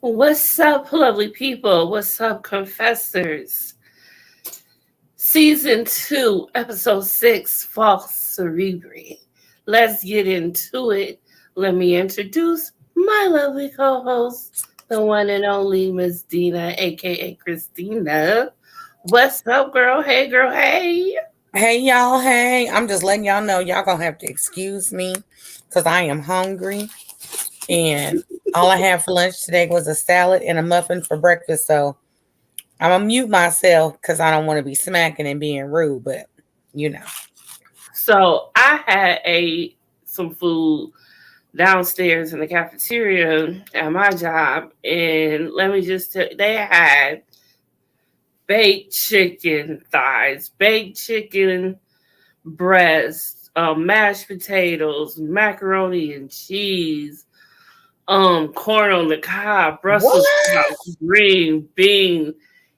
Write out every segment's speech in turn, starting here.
What's up, lovely people? What's up, confessors? Season 2, Episode 6, Falx Cerebri. Let's get into it. Let me introduce my lovely co host, the one and only Miss Dina, aka Christina. What's up, girl? Hey, girl, hey. Hey y'all, hey. I'm just letting y'all know y'all gonna have to excuse me because I am hungry and all I had for lunch today was a salad and a muffin for breakfast. So I'm gonna mute myself because I don't want to be smacking and being rude, but you know. So I had some food downstairs in the cafeteria at my job, and let me just tell you, they had baked chicken thighs, baked chicken breasts, mashed potatoes, macaroni and cheese, corn on the cob, What? Brussels sprouts, green beans.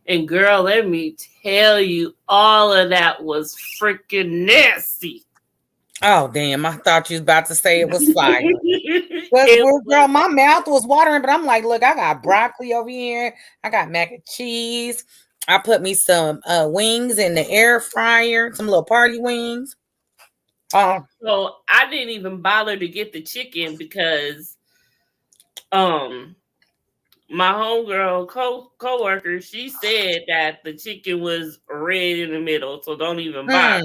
And girl, let me tell you, all of that was freaking nasty. Oh damn, I thought you was about to say it was fire. Cause It well, was girl, my mouth was watering, but I'm like, look, I got broccoli over here. I got mac and cheese. I put me some wings in the air fryer, some little party wings. Oh, so I didn't even bother to get the chicken because um my homegirl co-worker, she said that the chicken was red in the middle, so don't even bother.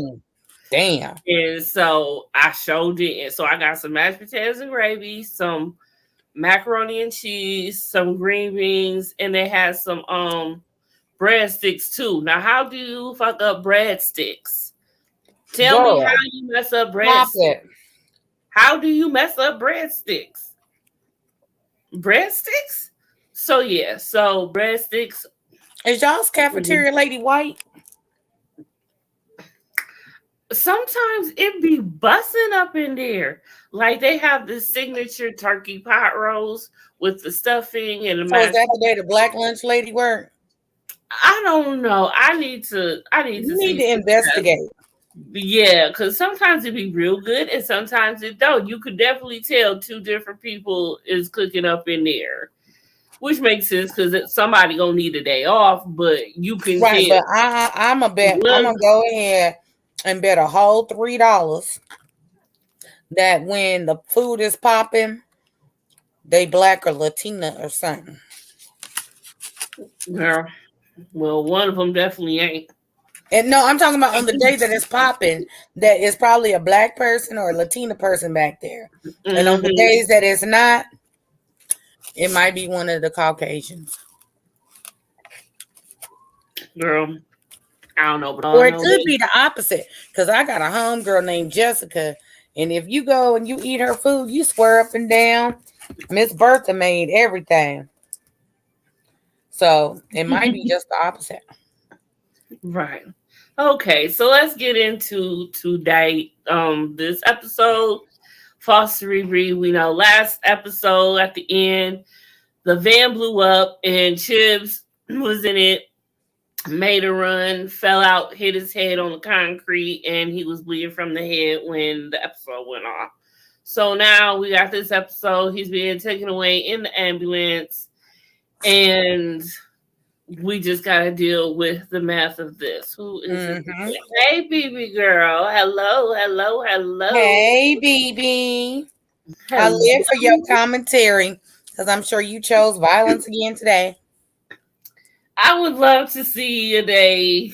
damn. And so I showed it. And so I got some mashed potatoes and gravy, some macaroni and cheese, some green beans, and they had some breadsticks too. Now, how do you fuck up breadsticks? Tell me how Girl, you mess up stop breadsticks. it. How do you mess up breadsticks? Breadsticks? So yeah, so breadsticks. Is y'all's cafeteria lady white? Sometimes it be busting up in there. Like they have the signature turkey pot roast with the stuffing and the So is mashed. that the day the black lunch lady worked? I don't know. I need to You need see to pictures. investigate. Yeah, because sometimes it be real good and sometimes it don't. You could definitely tell two different people is cooking up in there, which makes sense because somebody gonna need a day off, but you can Right, tell. but I'm a bet. I'm Look, gonna go ahead and bet a whole $3 that when the food is popping, they black or Latina or something. girl. Well, one of them definitely ain't. And no, I'm talking about on the day that it's popping, that is probably a black person or a Latina person back there. And on the Hmm. days that it's not, it might be one of the Caucasians. Girl, I don't know, but all I Or it know could this. be the opposite. Because I got a homegirl named Jessica. And if you go and you eat her food, you swear up and down. Miss Bertha made everything. So it might be just the opposite. Right. Okay, so let's get into today. This episode, Foster Cerebri. We know last episode at the end, the van blew up and Chibs was in it, made a run, fell out, hit his head on the concrete, and he was bleeding from the head when the episode went off. So now we got this episode. He's being taken away in the ambulance, and we just got to deal with the math of this. Who is it? Hmm. Hey, baby girl. Hello, hello, hello. Hey, BB. I Hello. live for your commentary because I'm sure you chose violence again today. I would love to see a day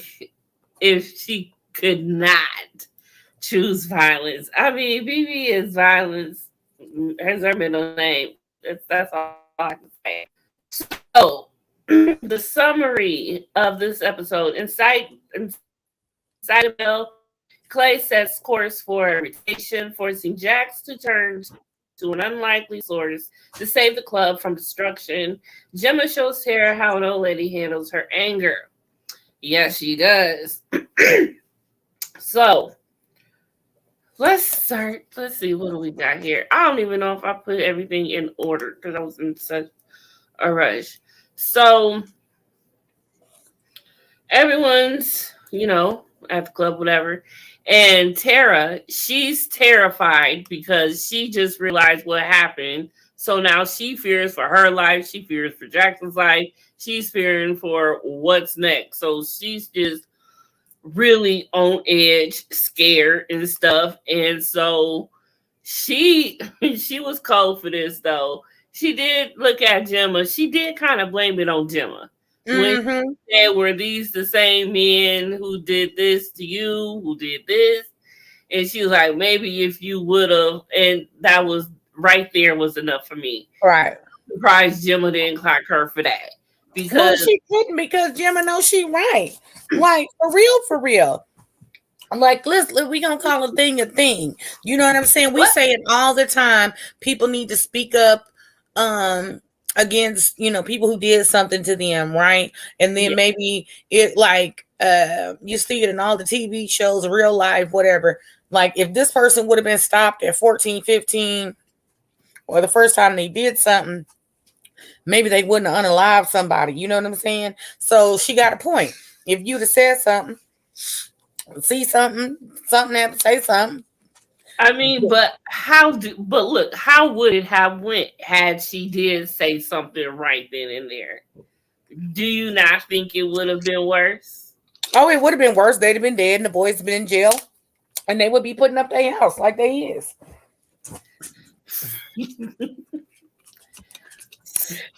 if she could not choose violence. I mean, BB is violence. Has her middle name. That's all I can say. So, the summary of this episode: inside the mill, Clay sets course for reputation, forcing Jax to turn to an unlikely source to save the club from destruction. Gemma shows Tara how an old lady handles her anger. Yes, she does. So let's start. Let's see what do we got here. I don't even know if I put everything in order because I was in such a rush. So everyone's, at the club, whatever. And Tara, she's terrified because she just realized what happened. So now she fears for her life. She fears for Jackson's life. She's fearing for what's next. So she's just really on edge, scared and stuff. And so she she was cold for this though. She did look at Gemma. She did kind of blame it on Gemma. When Mm-hmm. she said, were these the same men who did this to you, who did this? And she was like, maybe if you would have, and that was right there was enough for me. Right. I'm surprised Gemma didn't clock her for that. Well, Because she couldn't because Gemma knows she right. Like for real, for real. Like, we gonna call a thing a thing. You know what I'm saying? We what? say it all the time. People need to speak up against, people who did something to them, right? And then Yeah. maybe it like you see it in all the TV shows, real life, whatever. Like if this person would have been stopped at 14, 15, or the first time they did something, maybe they wouldn't have unalived somebody. You know what I'm saying? So she got a point. If you'd have said something, see something happen, say something. I mean, but but look, how would it have went had she did say something right then and there? Do you not think it would have been worse? Oh, it would have been worse. They'd have been dead and the boys have been in jail. And they would be putting up their house like they is.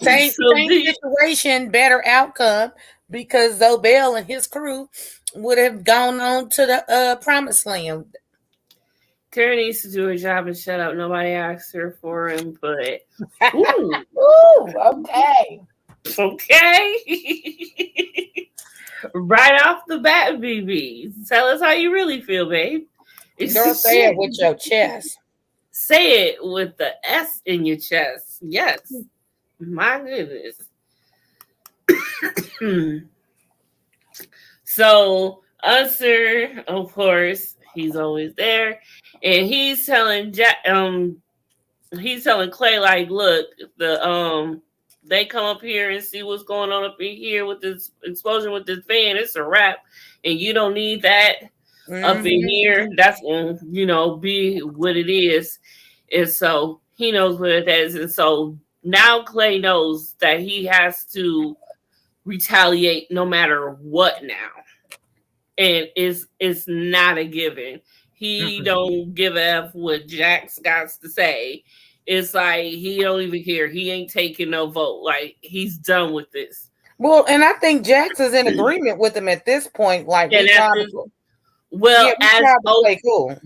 Same situation, better outcome, because Zobel and his crew would have gone on to the promised land. Karen needs to do her job and shut up. Nobody asked her for input. Ooh, Okay. Okay. Right off the bat, BB. Tell us how you really feel, babe. Don't say it with your chest. Say it with the S in your chest. Yes. My goodness. So, Usher, of course, he's always there. And he's telling Clay, like, look, they come up here and see what's going on up in here with this explosion with this van. It's a wrap, and you don't need that up in here. That's gonna, be what it is. And so he knows what it is. And so now Clay knows that he has to retaliate no matter what now. And it's not a given. He don't give a F what Jax got to say. It's like he don't even care. He ain't taking no vote. Like he's done with this. Well, and I think Jax is in agreement with him at this point. Like, cool.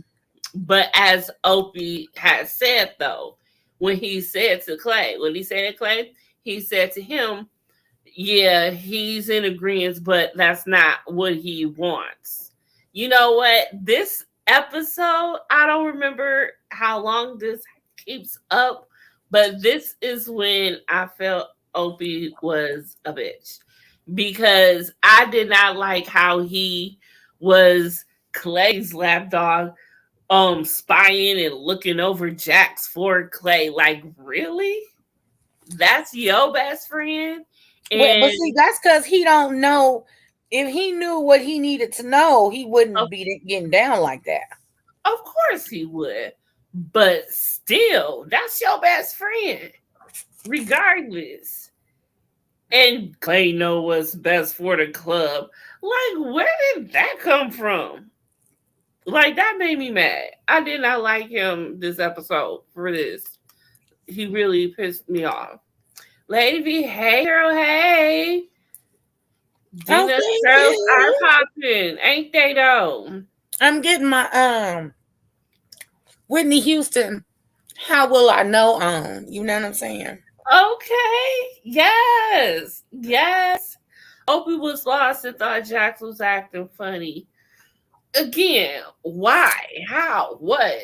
But as Opie has said though, when he said to Clay, he said to him, yeah, he's in agreement, but that's not what he wants. You know what? This episode, I don't remember how long this keeps up, but this is when I felt Opie was a bitch, because I did not like how he was Clay's lapdog, spying and looking over Jax for Clay. Like, really? That's your best friend? And but see, that's because he don't know. If he knew what he needed to know, he wouldn't be getting down like that. Of course he would. But still, that's your best friend, regardless. And Clay know what's best for the club. Like, where did that come from? Like, that made me mad. I did not like him this episode for this. He really pissed me off. Lady V, hey girl, hey. Dina's girls are popping, ain't they though? I'm getting my Whitney Houston, How Will I Know on. You know what I'm saying? Okay. Yes. Opie was lost and thought Jax was acting funny. Again, why? How? What?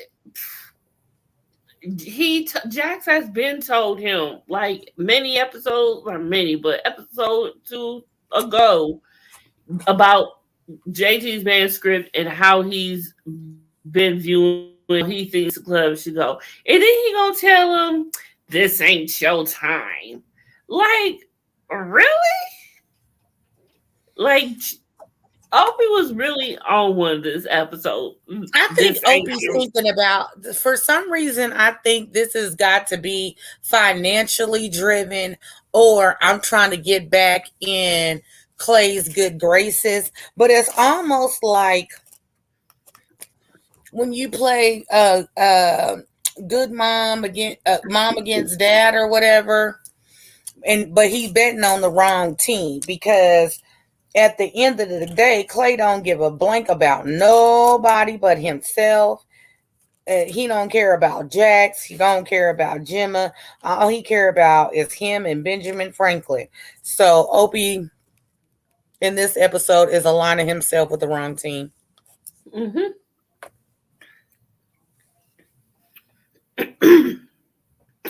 Jax has been told him, like many episodes, or many, but episode 2 ago, about JT's manuscript and how he's been viewing, he thinks the club should go. And then he gonna tell him, this ain't your time. Like, really? Like, Opie was really on one this episode. I think This Opie's angle. thinking about, for some reason, I think this has got to be financially driven, or I'm trying to get back in Clay's good graces. But it's almost like when you play good mom against dad or whatever, but he's betting on the wrong team because at the end of the day, Clay don't give a blank about nobody but himself. He don't care about Jax. He don't care about Gemma. All he care about is him and Benjamin Franklin. So Opie in this episode is aligning himself with the wrong team. Mm-hmm.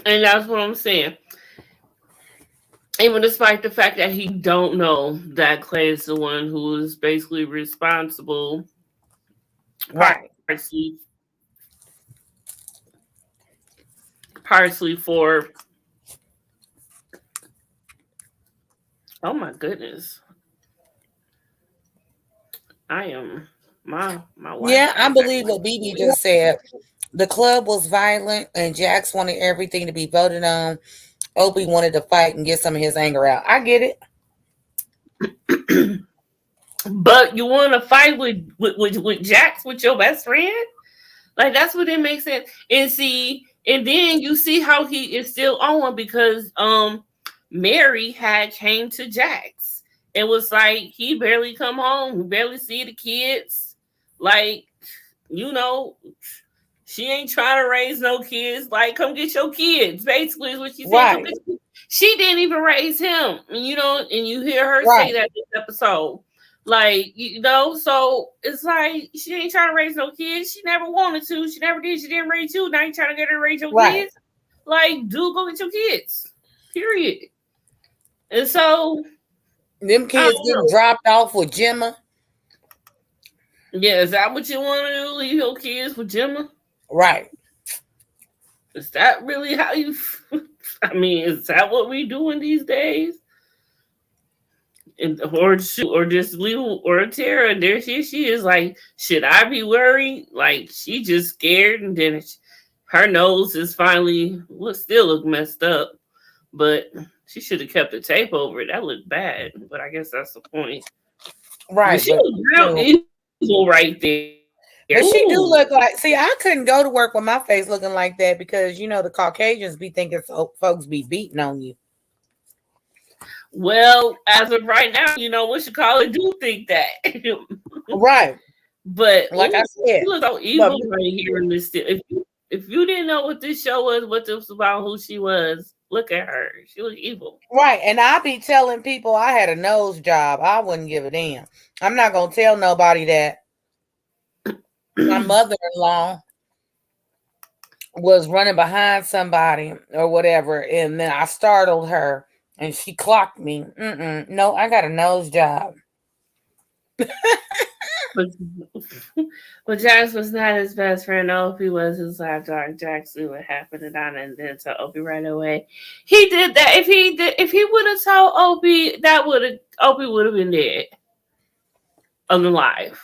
And that's what I'm saying. Even despite the fact that he don't know that Clay is the one who is basically responsible, Right. partially, partially for. Oh my goodness, I am my wife. Yeah, I believe what BB just said. The club was violent and Jax wanted everything to be voted on. Opie wanted to fight and get some of his anger out. I get it. But you want to fight with Jax, with your best friend? Like, that's what it makes sense. And see, and then you see how he is still on because Mary had came to Jax. It was like he barely come home, he barely see the kids. Like, you know, she ain't trying to raise no kids. Like, come get your kids. Basically, is what she said. Come Right. get your. She didn't even raise him. And you know, and you hear her Right. say that this episode. Like, you know, so it's like she ain't trying to raise no kids. She never wanted to. She never did. She didn't raise you. Now you trying to get her to raise your Right. kids. Like, dude, go get your kids. Period. And so Them kids getting dropped off with Gemma. Yeah, is that what you want to do? Leave your kids with Gemma? Right. Is that really how you? I mean, is that what we doing these days? Or just leave or Tara, and there she is. Like, should I be worried? Like, she just scared, and then her nose is finally still look messed up, but she should have kept the tape over it. That looked bad, but I guess that's the point. Right. But she was real evil right there. But she do look like. See, I couldn't go to work with my face looking like that because you know the Caucasians be thinking folks be beating on you. Well, as of right now, you know what you call it, do think that. Right. But like I said, she looks so evil right here in this. If you didn't know what this show was, what this was about, who she was, look at her. She looked evil. Right. And I be telling people I had a nose job. I wouldn't give a damn. I'm not gonna tell nobody that my mother-in-law was running behind somebody or whatever, and then I startled her and she clocked me. No, I got a nose job. But Jax was not his best friend. Opie was his lapdog. Jax knew what happened to Donna and then told Opie right away. He did that. If he would have told Opie, Opie would have been dead. Alive.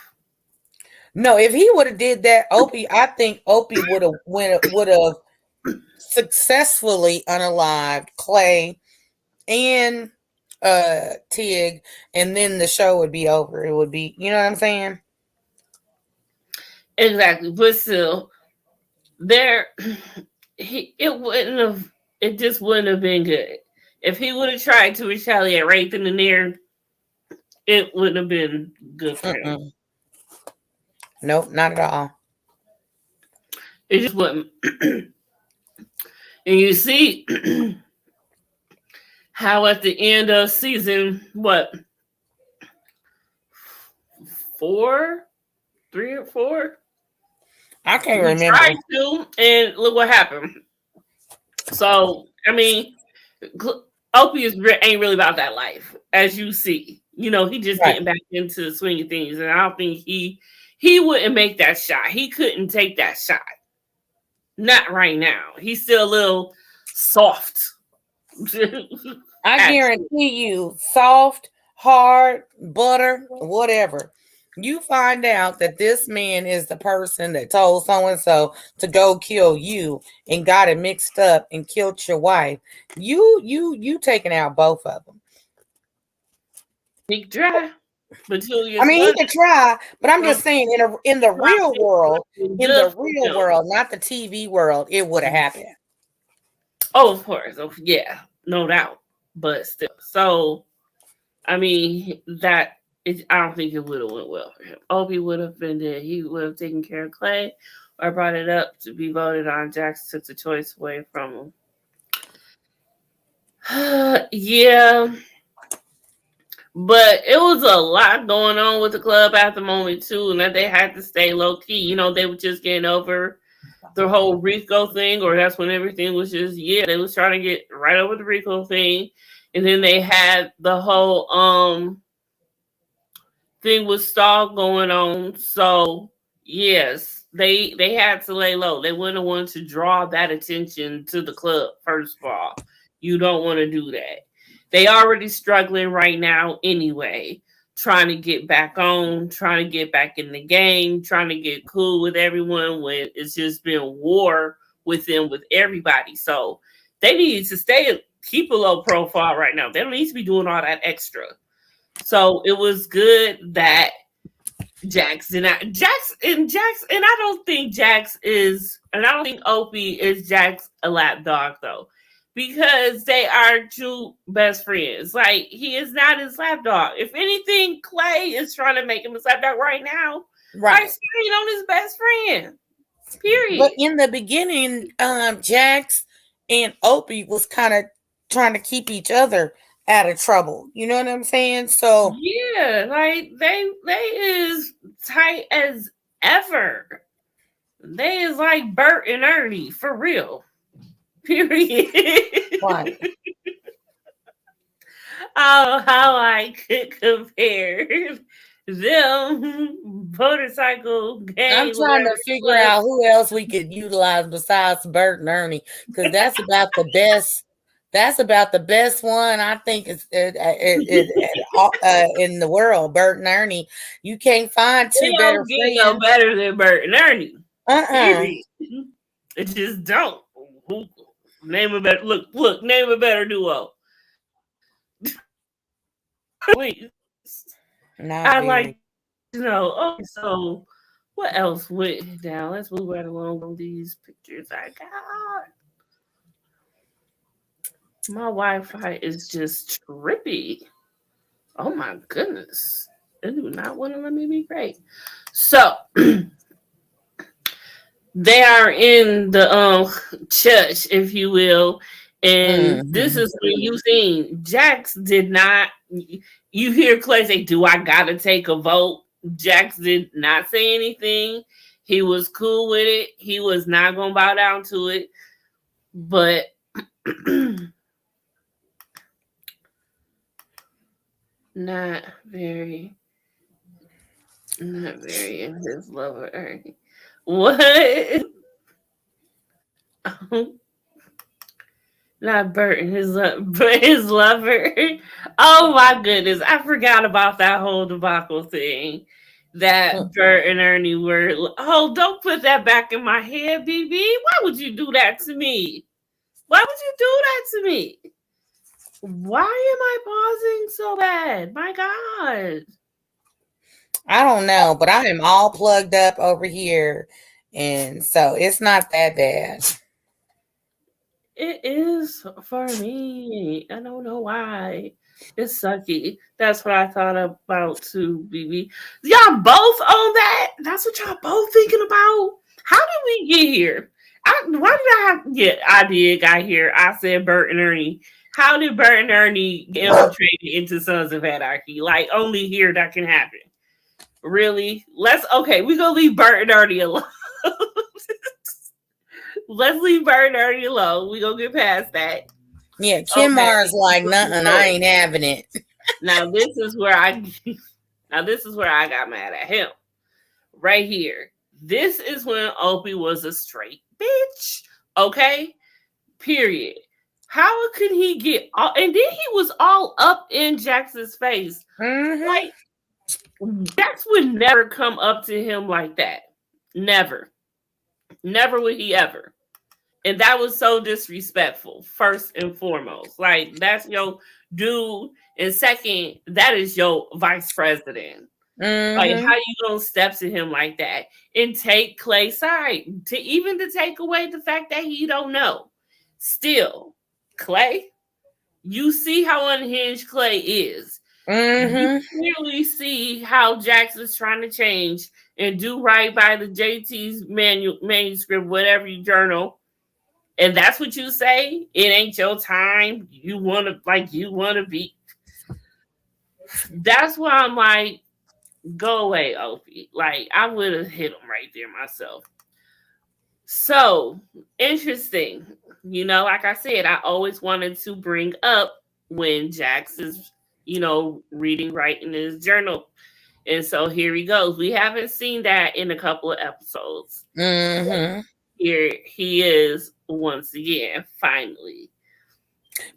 No, if he would have did that, I think Opie would have successfully unalived Clay and Tig, and then the show would be over. It would be, you know what I'm saying? Exactly. But still, it just wouldn't have been good. If he would have tried to retaliate right then and there, it wouldn't have been good for him. Nope, not at all. It just wouldn't. And you see how at the end of season, 3 or 4? I can't remember. Tried to, and look what happened. So, I mean, Opie ain't really about that life, as you see. You know, he just getting back into the swing of things, and I don't think he wouldn't make that shot. He couldn't take that shot. Not right now. He's still a little soft. I guarantee you, soft, hard, butter, whatever. You find out that this man is the person that told so and so to go kill you and got it mixed up and killed your wife. You taking out both of them. He can try, but 2 I years mean, he later, could try, but I'm just Trump saying, in the real world, good for him. not the TV world, it would have happened. Oh, of course. Oh, yeah, no doubt. But still, so I mean that. I don't think it would have went well for him. Opie would have been dead. He would have taken care of Clay or brought it up to be voted on. Jax took the choice away from him. Yeah, but it was a lot going on with the club at the moment too, and that they had to stay low key. You know, they were just getting over the whole Rico thing, or that's when everything was just they was trying to get right over the Rico thing, and then they had the whole thing with Stahl going on. So yes, they had to lay low. They wouldn't want to draw that attention to the club. First of all, you don't want to do that. They already struggling right now anyway, trying to get back on, trying to get back in the game, trying to get cool with everyone when it's just been war with them with everybody. So they need to keep a low profile right now. They don't need to be doing all that extra. So it was good that Jax did not and I don't think Jax is, and I don't think Opie is Jax a lap dog though, because they are two best friends. Like, he is not his lap dog. If anything, Clay is trying to make him his lap dog right now. Right, staying on his best friend. Period. But in the beginning, Jax and Opie was kind of trying to keep each other out of trouble. You know what I'm saying? So yeah, like they is tight as ever. They is like Bert and Ernie for real. Period. Right. How I could compare them motorcycle gang. I'm trying to figure out who else we could utilize besides Bert and Ernie, because that's about the best. That's about the best one I think is in the world. Bert and Ernie. You can't find two better friends. No better than Bert and Ernie. It just don't. Name a better look. Name a better duo. Please. I like so what else went down? Let's move right along on these pictures I got. My Wi-Fi is just trippy. Oh my goodness. They do not want to let me be great. So they are in the church, if you will. And this is when you seen Jax did not. You hear Clay say, "Do I gotta take a vote?" Jax did not say anything. He was cool with it. He was not gonna bow down to it. But not very in his lover. What? Not Bert and his lover. Oh my goodness. I forgot about that whole debacle thing. That Bert and Ernie were. Oh, don't put that back in my head, BB. Why would you do that to me? Why would you do that to me? Why am I pausing so bad? My God. I don't know, but I am all plugged up over here. And so it's not that bad. It is for me. I don't know why. It's sucky. That's what I thought about too, BB. Y'all both on that? That's what y'all both thinking about? How did we get here? I did got here. I said Bert and Ernie. How did Bert and Ernie get infiltrated into Sons of Anarchy? Like, only here that can happen. Really? We're gonna leave Bert and Ernie alone. Let's leave Bert and Ernie alone. We gonna get past that. Yeah, Kim Mars like nothing. I ain't having it. Now this is where I got mad at him. Right here. This is when Opie was a straight bitch. Okay? Period. How could he get all, and then he was all up in Jax's face. Mm-hmm. Like, Jax would never come up to him like that. Never. Never would he ever. And that was so disrespectful, first and foremost. Like, that's your dude. And second, that is your vice president. Like, Mm-hmm. how you gonna step to him like that and take Clay's side? To take away the fact that he don't know. Still, Clay, you see how unhinged Clay is. You Mm-hmm. clearly see how Jackson's trying to change and do right by the JT's manuscript, whatever you journal, and that's what you say. It ain't your time. You want to be. That's why I'm like, go away, Opie. Like, I would have hit him right there myself. So interesting. Like I said, I always wanted to bring up when Jax is, reading, writing his journal. And so here he goes. We haven't seen that in a couple of episodes. Mm-hmm. Here he is once again, finally.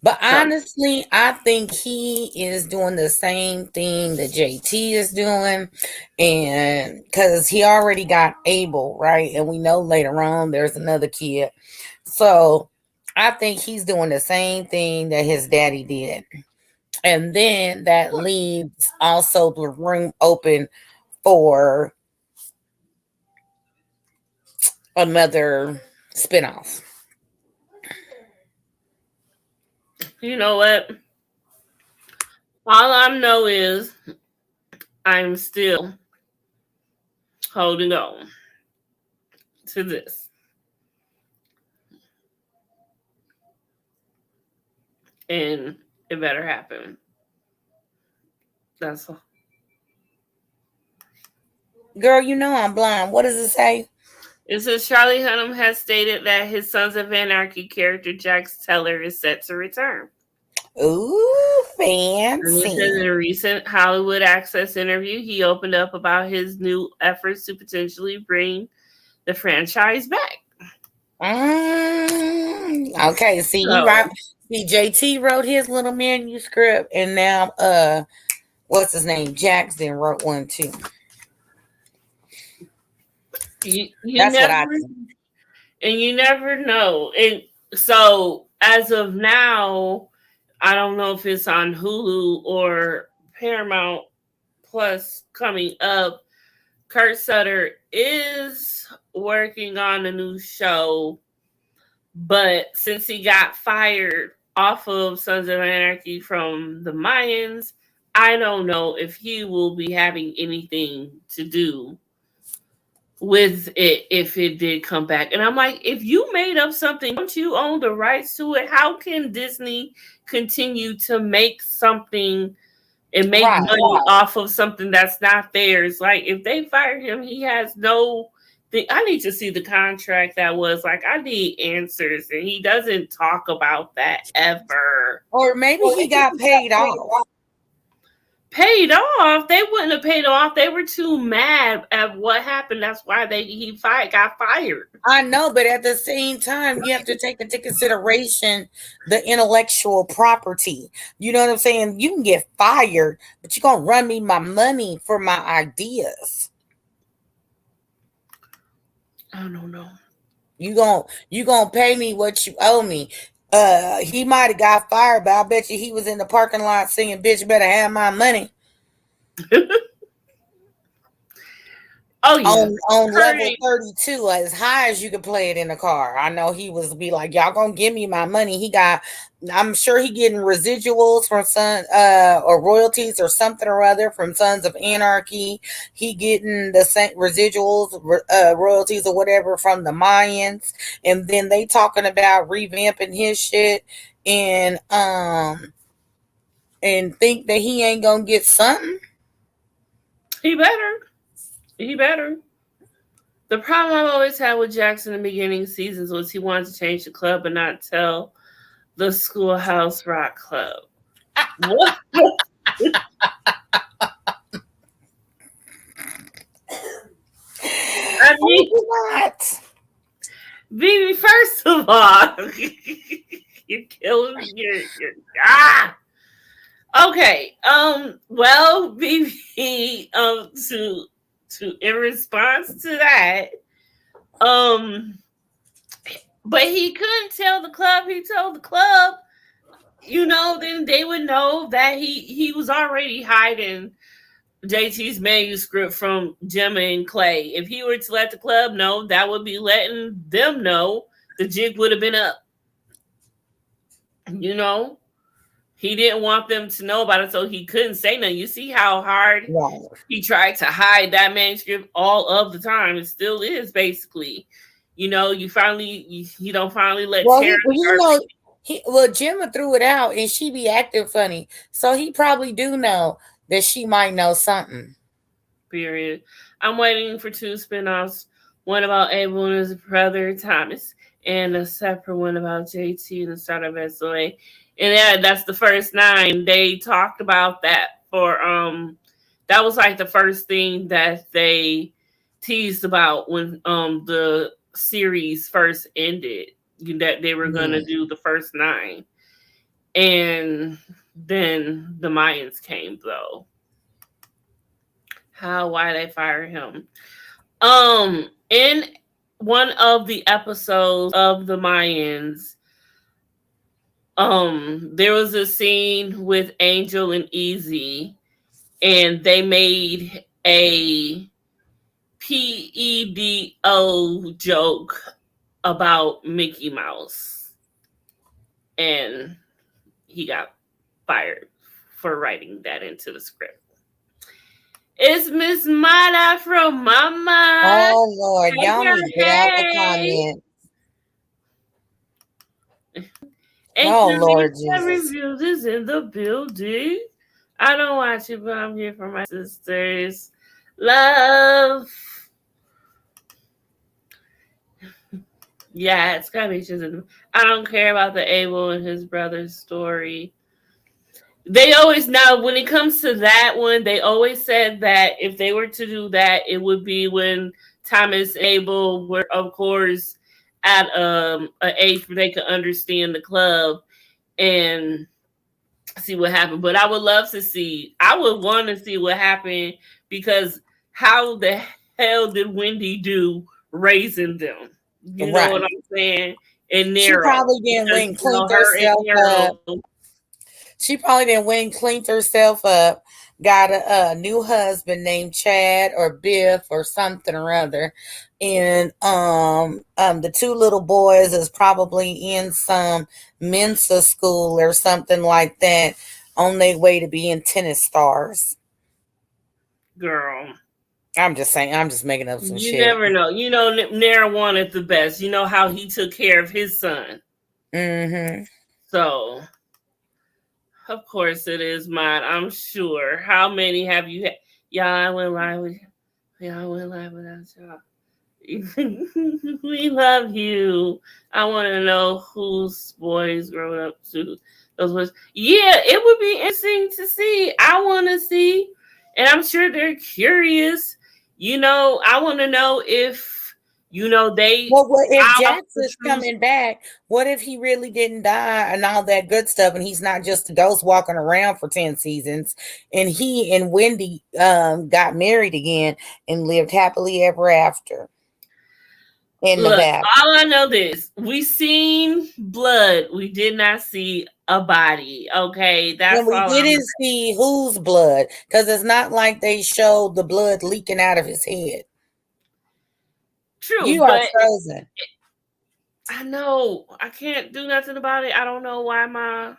But So honestly, I think he is doing the same thing that JT is doing. And because he already got Abel, right? And we know later on there's another kid. So I think he's doing the same thing that his daddy did. And then that leaves also the room open for another spinoff. you know what? All I know is I'm still holding on to this. And it better happen. That's all. Girl, you know I'm blind. What does it say? It says Charlie Hunnam has stated that his Sons of Anarchy character Jax Teller is set to return. Ooh, And he says in fancy. a recent Hollywood Access interview, he opened up about his new efforts to potentially bring the franchise back. Okay, see, you right. So See, JT wrote his little manuscript, and now, what's his name? Jackson wrote one too. you That's what never I think. and you never know. And so as of now, I don't know if it's on Hulu or Paramount Plus coming up. Kurt Sutter is working on a new show, but since he got fired off of Sons of Anarchy from the Mayans, I don't know if he will be having anything to do with it if it did come back. And I'm like, if you made up something, don't you own the rights to it? How can Disney continue to make something and make Right. money off of something that's not theirs? Like, if they fire him, he has no thing. I need to see the contract that was like, I need answers. And he doesn't talk about that ever. Or maybe he got paid off. Paid off? They wouldn't have paid off. They were too mad at what happened. That's why got fired. I know, but at the same time, you have to take into consideration the intellectual property. You know what I'm saying? You can get fired, but you're gonna run me my money for my ideas. I don't know. You gonna pay me what you owe me. He might have got fired, but I bet you he was in the parking lot singing "Bitch Better Have My Money" Oh yeah. on level Curry. 32, as high as you could play it in the car. I know he was be like, y'all gonna give me my money. I'm sure he getting residuals from or royalties or something or other from Sons of Anarchy. He getting the same residuals, royalties or whatever from the Mayans, and then they talking about revamping his shit and think that he ain't gonna get something. He better. He better. The problem I've always had with Jackson in the beginning seasons was he wanted to change the club but not tell the Schoolhouse Rock Club. What? I mean, What? Vivi, first of all, you're killing me. You're Okay. Well, BB. To in response to that, um, but he couldn't tell the club. He told the club, then they would know that he was already hiding JT's manuscript from Gemma and Clay. If he were to let the club know, that would be letting them know the jig would have been up. You know, he didn't want them to know about it, so he couldn't say nothing. You see how hard Right. he tried to hide that manuscript all of the time. It still is basically. You don't finally let Well, Tara. Gemma threw it out, and she be acting funny, so he probably do know that she might know something. Period. I'm waiting for 2 spinoffs. One about Abel and his brother Thomas, and a separate one about JT and the start of SOA. And yeah, that's the first 9. They talked about that for that was like the first thing that they teased about when the series first ended. That they were gonna do the first 9. And then the Mayans came though. Why they fire him? In one of the episodes of the Mayans, there was a scene with Angel and Easy, and they made a PEDO joke about Mickey Mouse, and he got fired for writing that into the script. It's Miss Mada from Mama. Oh Lord, y'all need to get out the comments. Oh Lord Jesus. Reviews is in the building. I don't watch it, but I'm here for my sisters. Love. Yeah, it's gotta be just. I don't care about the Abel and his brother's story. They always, now when it comes to that one, they always said that if they were to do that, it would be when Thomas and Abel were, of course, at an age where they could understand the club and see what happened. But I would want to see what happened, because how the hell did Wendy do raising them? You know what I'm saying? And Nero. She probably didn't went and cleaned herself up. She probably didn't went and cleaned herself up, got a new husband named Chad or Biff or something or other. And the 2 little boys is probably in some Mensa school or something like that, on their way to being tennis stars. Girl. I'm just saying, I'm just making up some shit. You never know. Nero wanted the best. You know how he took care of his son. Mm-hmm. So, of course it is mine, I'm sure. How many have you had? Y'all, I went live with y'all. Went live without y'all. We love you. I want to know whose boys growing up to those boys. Yeah, it would be interesting to see. I want to see, and I'm sure they're curious. I want to know if they. Well, if Jax is coming back, what if he really didn't die and all that good stuff, and he's not just a ghost walking around for 10 seasons, and he and Wendy got married again and lived happily ever after? Look, all I know this: we seen blood, we did not see a body. Okay, that's and we didn't see whose blood, because it's not like they showed the blood leaking out of his head. True, you are frozen. I know. I can't do nothing about it. I don't know why my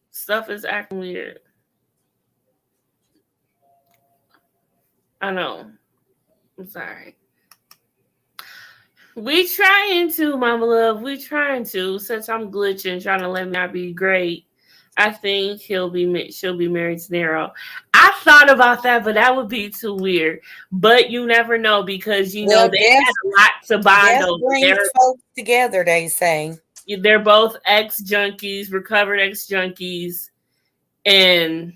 stuff is acting weird. I know. I'm sorry. We trying to, Mama Love. We trying to. Since I'm glitching, trying to let me not be great, I think she'll be married to Nero. I thought about that, but that would be too weird. But you never know, because they had a lot to bond over. Bring folks together, they say. They're both ex-junkies, recovered ex-junkies, and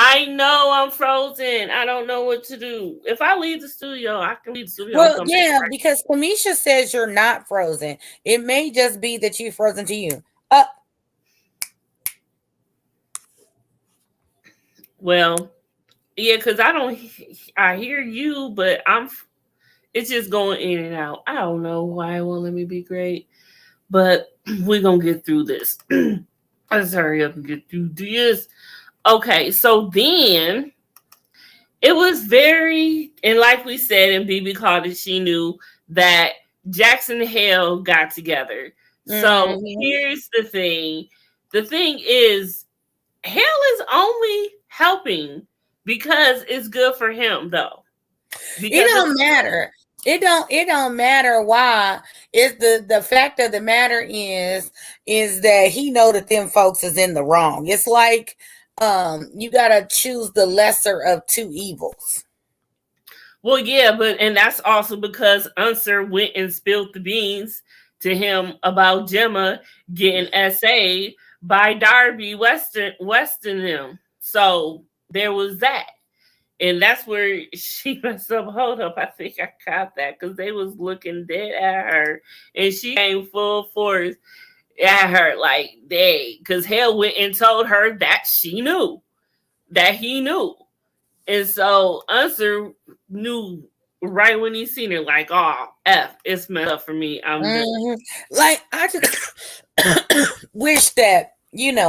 I know I'm frozen. I don't know what to do. If I leave the studio, I can leave the studio. Well, yeah, because Kamisha says you're not frozen. It may just be that you're frozen to you. Well, yeah, because I don't. I hear you, but it's just going in and out. I don't know why it won't let me be great, but we're gonna get through this. Let's hurry up and get through this. Okay, so then it was very, and like we said, and BB called it, she knew that Jackson and Hale got together. So here's the thing. The thing is, Hale is only helping because it's good for him, though. Because it don't matter. It don't matter why. It's the fact of the matter is that he know that them folks is in the wrong. It's like you gotta choose the lesser of two evils. Well, yeah, and that's also because Unser went and spilled the beans to him about Gemma getting SA by Darby Weston them. So there was that. And that's where she messed up. Hold up, I think I caught that because they was looking dead at her, and she came full force at her like, "They," because Hale went and told her that she knew, that he knew, and so Unser knew right when he seen her, like, "Oh, it's messed up for me. I'm done." Like, I just wish that,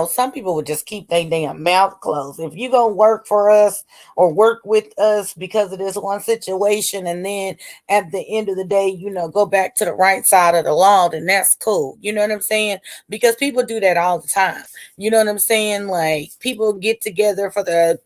some people would just keep their damn mouth closed. If you gonna work for us or work with us because of this one situation, and then at the end of the day, go back to the right side of the law, then that's cool. You know what I'm saying? Because people do that all the time. You know what I'm saying? Like, people get together for the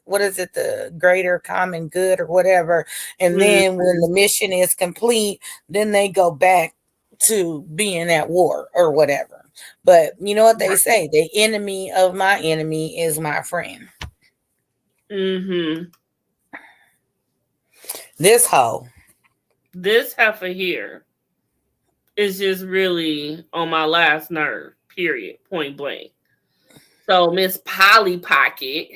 what is it, the greater common good or whatever, and then when the mission is complete, then they go back to being at war or whatever. But you know what they say, the enemy of my enemy is my friend. This heifer here is just really on my last nerve, period, point blank. So Miss Polly Pocket,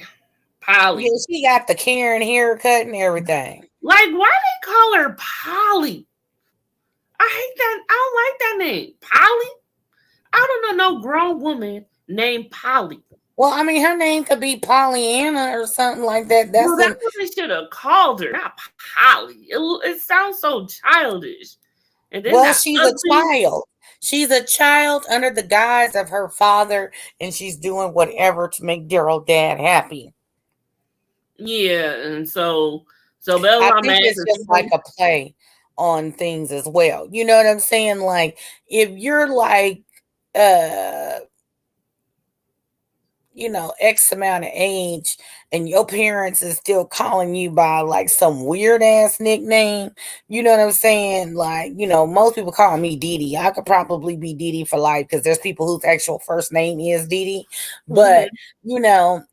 yeah, she got the Karen haircut and everything. Like, why they call her Polly? I hate that. I don't like that name, Polly. I don't know no grown woman named Polly. Well, I mean, her name could be Pollyanna or something like that. That's what they should have called her, not Polly. It sounds so childish. And then she's ugly. A child. She's a child under the guise of her father, and she's doing whatever to make Daryl dad happy. Yeah, and so Bella, I think it's just like a play on things as well. You know what I'm saying? Like, if you're like, X amount of age, and your parents is still calling you by like some weird ass nickname, you know what I'm saying? Like, most people call me Dee Dee. I could probably be Dee Dee for life because there's people whose actual first name is Dee Dee. But,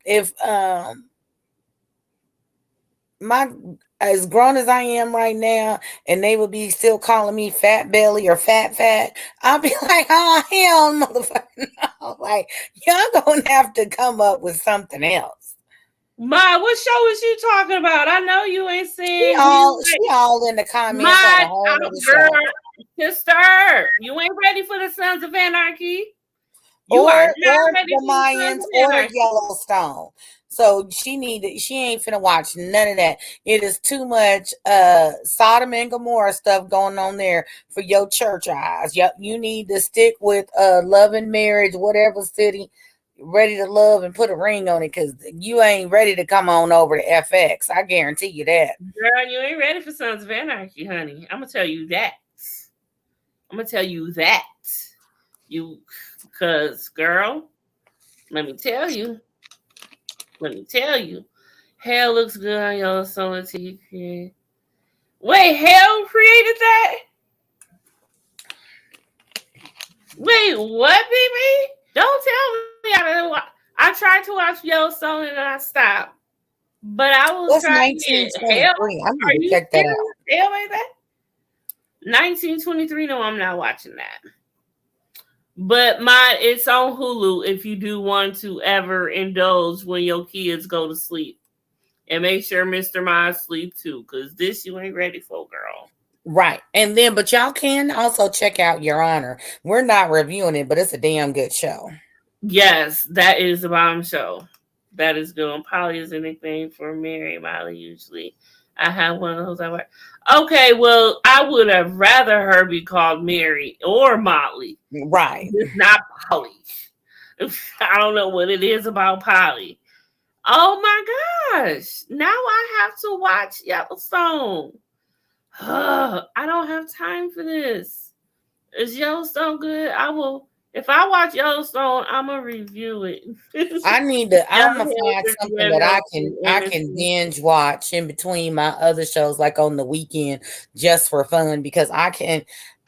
if as grown as I am right now, and they would be still calling me Fat Belly or Fat, I'll be like, oh, hell, motherfucker. No. Like, y'all gonna have to come up with something else. Ma, what show is you talking about? I know you ain't seen. She all in the comments. My girl, sister, you ain't ready for the Sons of Anarchy. You are not ready the Mayans or Yellowstone. So she ain't finna watch none of that. It is too much Sodom and Gomorrah stuff going on there for your church eyes. You need to stick with Love and Marriage, whatever city, Ready to Love, and put a ring on it, because you ain't ready to come on over to FX. I guarantee you that. Girl, you ain't ready for Sons of Anarchy, honey. I'm gonna tell you that. Because, girl, let me tell you. Hell looks good on Yellowstone TV. Wait, Hell created that? Wait, what, baby? Don't tell me I didn't watch. I tried to watch Yellowstone and I stopped. But I was trying to get Hell. I'm going to check that out. Hell like that? 1923? No, I'm not watching that. But it's on Hulu if you do want to ever indulge when your kids go to sleep. And make sure Mr. Miles sleep too, because this you ain't ready for, girl. Right. And then, but y'all can also check out Your Honor. We're not reviewing it, but it's a damn good show. Yes, that is a bomb show. That is good. Polly is a nickname for Mary Molly usually. I have one of those. Okay, well, I would have rather her be called Mary or Molly. Right. It's not Polly. I don't know what it is about Polly. Oh my gosh. Now I have to watch Yellowstone. I don't have time for this. Is Yellowstone good? I will. If I watch Yellowstone, I'm gonna review it. I'm gonna find something that I can binge watch in between my other shows, like on the weekend, just for fun, because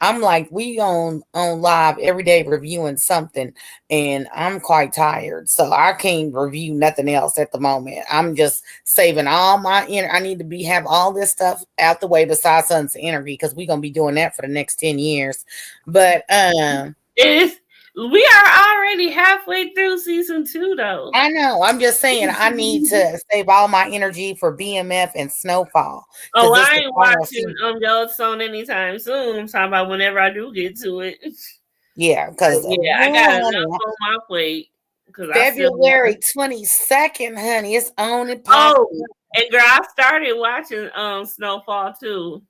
I'm like, we on live every day reviewing something, and I'm quite tired, so I can't review nothing else at the moment. I'm just saving all my I need to have all this stuff out the way besides Sun's Energy, because we're gonna be doing that for the next 10 years. But we are already halfway through season 2, though. I know. I'm just saying I need to save all my energy for BMF and Snowfall. Oh, I ain't watching Yellowstone anytime soon. I'm talking about whenever I do get to it. Yeah, because I got enough on my plate. February 22nd, honey, it's on and popping. Oh, and girl, I started watching Snowfall too.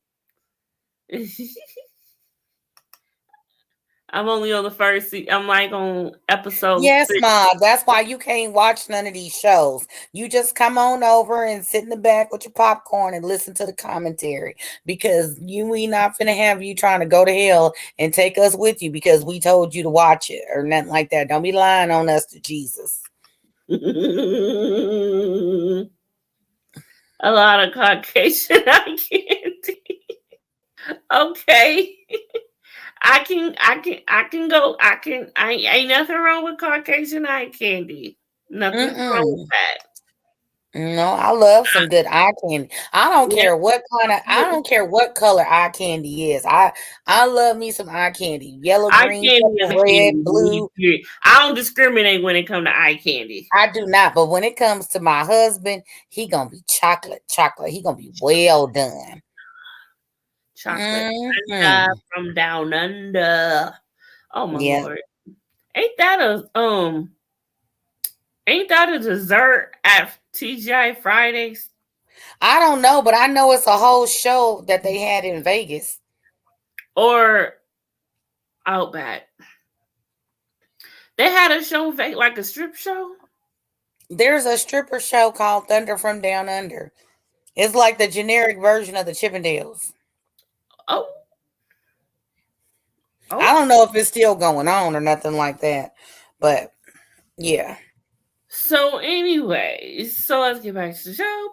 I'm only on the first season. I'm like on episode 6. Ma. That's why you can't watch none of these shows. You just come on over and sit in the back with your popcorn and listen to the commentary, because we not finna have you trying to go to hell and take us with you because we told you to watch it or nothing like that. Don't be lying on us to Jesus. A lot of Caucasian eye candy. Okay. I ain't nothing wrong with Caucasian eye candy. Nothing wrong with that. No, I love some good eye candy. I don't care what color eye candy is. I love me some eye candy. Yellow, green, purple, red, blue. I don't discriminate when it comes to eye candy. I do not, but when it comes to my husband, he gonna be chocolate. He gonna be well done. Chocolate from down under. Oh my Lord. Ain't that a dessert at TGI Fridays? I don't know, but I know it's a whole show that they had in Vegas. Or Outback. They had a show like a strip show? There's a stripper show called Thunder from Down Under. It's like the generic version of the Chippendales. Oh. I don't know if it's still going on or nothing like that, but yeah. So anyway, so let's get back to the show.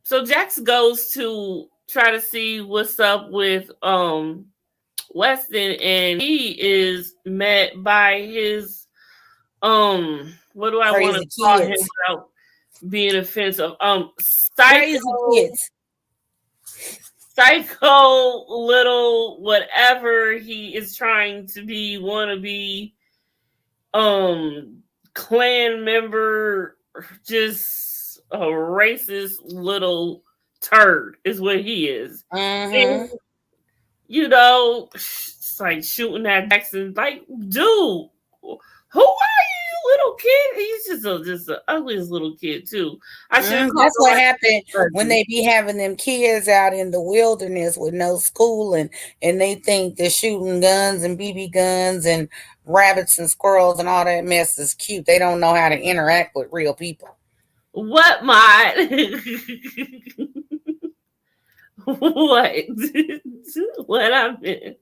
So Jax goes to try to see what's up with Weston, and he is met by his what do I want to call him without being offensive? Psycho little whatever he is trying to be, wannabe clan member, just a racist little turd is what he is. And, it's like shooting at Jackson, like, dude, who are you, little kid? He's just the ugliest little kid too. That's what happened when they be having them kids out in the wilderness with no schooling, and they think they're shooting guns and BB guns and rabbits and squirrels and all that mess is cute. They don't know how to interact with real people. What, Mott? What? What I meant?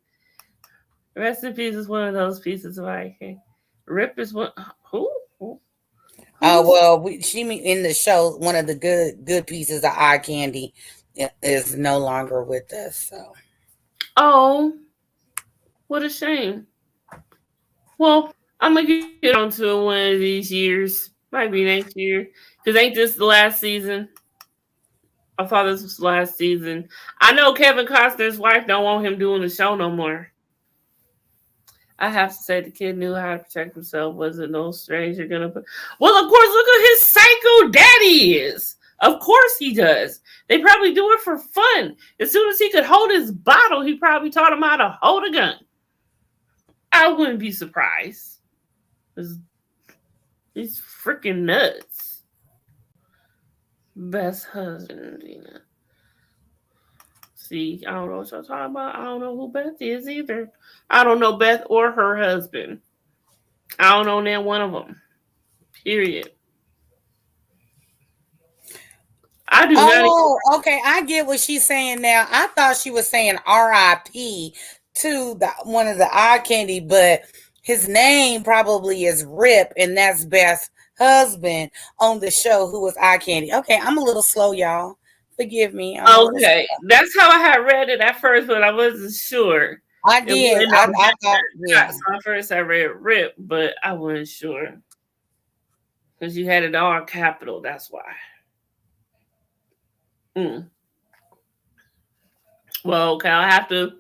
Rest in peace is one of those pieces of eye candy. Rip is one. Who? Well, she in the show, one of the good pieces of eye candy is no longer with us. So, oh, what a shame. Well, I'm gonna get onto it one of these years. Might be next year, because ain't this the last season? I thought this was the last season. I know Kevin Costner's wife don't want him doing the show no more. I have to say the kid knew how to protect himself. Wasn't no stranger gonna put. Well, of course, look at his psycho daddy is. Of course he does. They probably do it for fun. As soon as he could hold his bottle, he probably taught him how to hold a gun. I wouldn't be surprised. He's freaking nuts. Best husband, See, I don't know what y'all talking about. I don't know who Beth is either. I don't know Beth or her husband. I don't know that one of them. Period. I do not. Oh, okay. I get what she's saying now. I thought she was saying R.I.P. to one of the eye candy, but his name probably is Rip, and that's Beth's husband on the show who was eye candy. Okay, I'm a little slow, y'all. Forgive me. I'm a little Okay, slow. that's how I had read it at first, but I wasn't sure. I It did. wasn't I thought, yeah. so at first I read Rip, but I wasn't sure because you had it all capital. That's why. Mm. Well, okay, I'll have to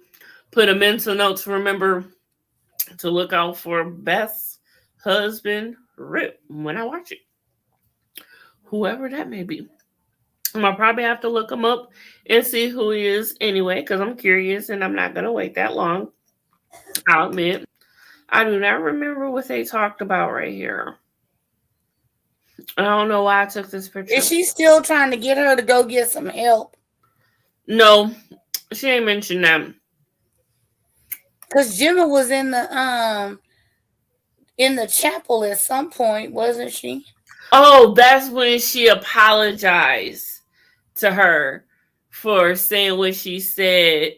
put a mental note to remember to look out for Beth's husband, Rip, when I watch it. Whoever that may be. I'll probably have to look him up and see who he is anyway, because I'm curious and I'm not going to wait that long. I'll admit. I do not remember what they talked about right here. I don't know why I took this picture. Is she still trying to get her to go get some help? No, she ain't mentioned that. Because Gemma was in the chapel at some point, wasn't she? Oh, that's when she apologized to her for saying what she said.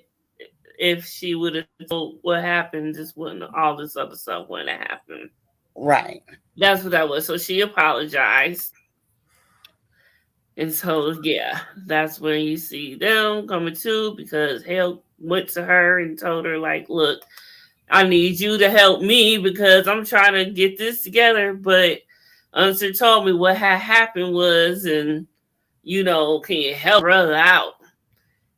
If she would have told what happened, just wouldn't all this other stuff wouldn't have happened. Right. That's what that was. So she apologized. And so, yeah, that's when you see them coming to because Hale went to her and told her, like, look, I need you to help me because I'm trying to get this together. But Unser told me what had happened was, and, can you help brother out?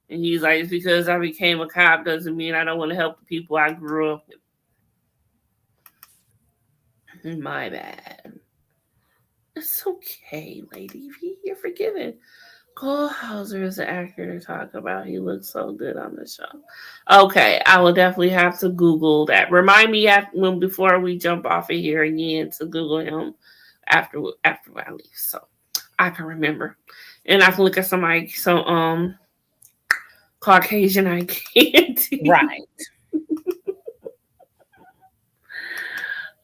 And he's like, it's because I became a cop doesn't mean I don't want to help the people I grew up with. My bad. It's okay, Lady V. You're forgiven. Cole Hauser is an actor to talk about. He looks so good on the show. Okay, I will definitely have to Google that. Remind me before we jump off of here again to Google him after I leave, so I can remember, and I can look at some Caucasian eye candy. Right.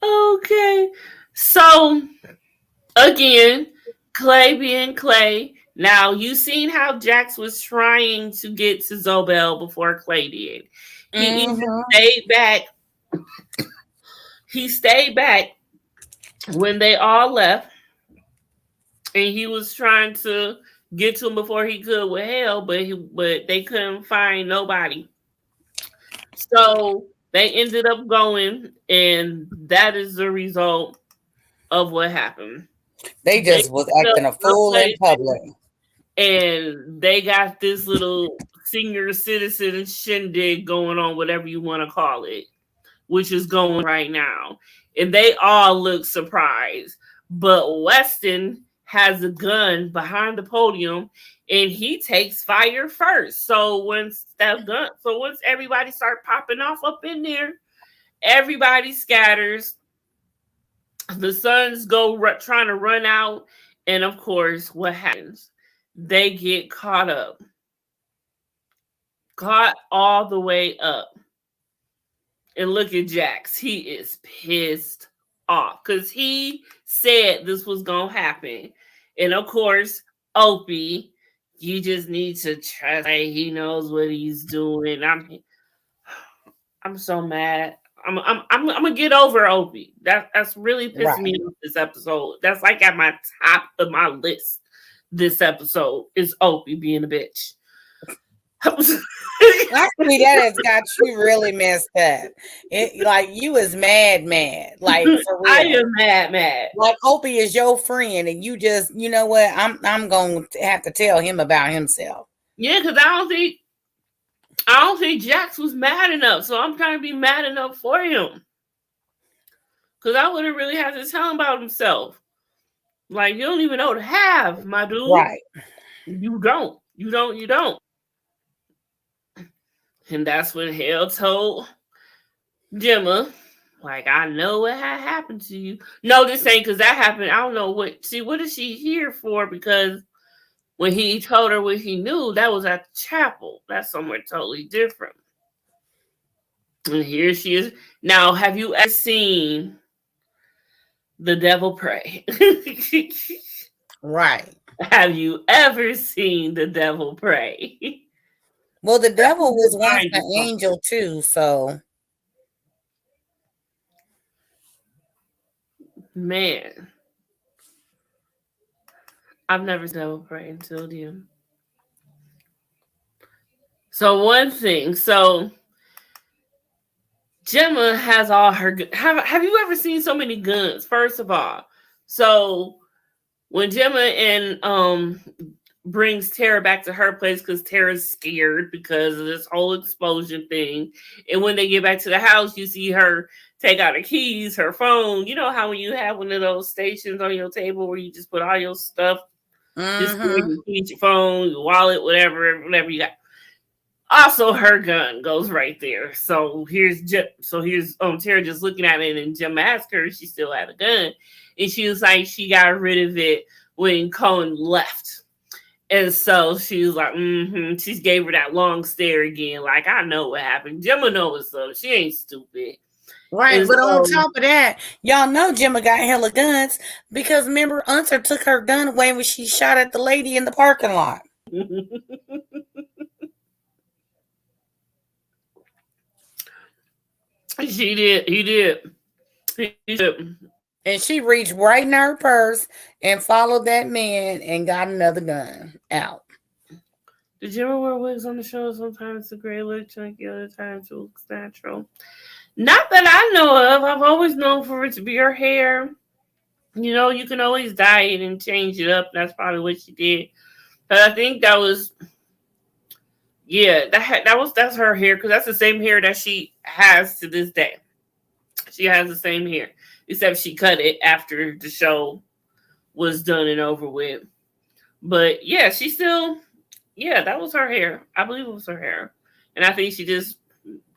Okay, so again, Clay being Clay. Now, you seen how Jax was trying to get to Zobel before Clay did. He even stayed back. He stayed back when they all left. And he was trying to get to him before he could with Hale, but they couldn't find nobody. So they ended up going, and that is the result of what happened. They just was acting a fool in public. And they got this little senior citizen shindig going on, whatever you want to call it, which is going right now. And they all look surprised. But Weston has a gun behind the podium and he takes fire first. So once everybody start popping off up in there, everybody scatters. The sons go trying to run out. And of course, what happens? They get caught all the way up. And look at Jax. He is pissed off because he said this was going to happen. And of course, Opie, you just need to trust him. He knows what he's doing. I'm so mad. I'm gonna get over Opie. That's really pissed me off this episode. That's like at my top of my list. This episode is Opie being a bitch. Actually, that has got you really messed up. Like you is mad. Like for real. I am mad. Like Opie is your friend, and you just, you know what? I'm going to have to tell him about himself. Yeah, because I don't think Jax was mad enough, so I'm trying to be mad enough for him. Because I wouldn't really have to tell him about himself. Like, you don't even know to have, my dude. Right. You don't. And that's when Hale told Gemma, Like, I know what had happened to you. No, this ain't because that happened. I don't know what. See, what is she here for? Because when he told her what he knew, that was at the chapel. That's somewhere totally different. And here she is. Now, have you ever seen The Devil Pray? Right. Have you ever seen The Devil Pray? Well, the devil was once Remind you an something. angel too, so Man, I've never seen The Devil Pray until you. So one thing, so Gemma has all her. Have you ever seen so many guns? First of all, so when Gemma and brings Tara back to her place because Tara's scared because of this whole explosion thing, and when they get back to the house, you see her take out her keys, her phone. You know how when you have one of those stations on your table where you just put all your stuff, just mm-hmm. your keys, your phone, your wallet, whatever you got. Also, her gun goes right there. So here's Tara just looking at it, and Jim asked her if she still had a gun, and she was like, she got rid of it when Cohen left, and so she was like, She gave her that long stare again, like, I know what happened. Gemma knows what's up. She ain't stupid. Right, And but on so, top of that, y'all know Gemma got hella guns because remember Unser took her gun away when she shot at the lady in the parking lot. she did. He did. He did. And she reached right in her purse and followed that man and got another gun out. Did you ever wear wigs on the show? Sometimes the gray look chunky, other times it looks natural. Not that I know of. I've always known for it to be her hair. You know, you can always dye it and change it up. That's probably what she did. But I think that was, yeah, that's her hair because that's the same hair that she has to this day. She has the same hair, except she cut it after the show was done and over with. But yeah, she still, yeah, that was her hair. I believe it was her hair, and I think she just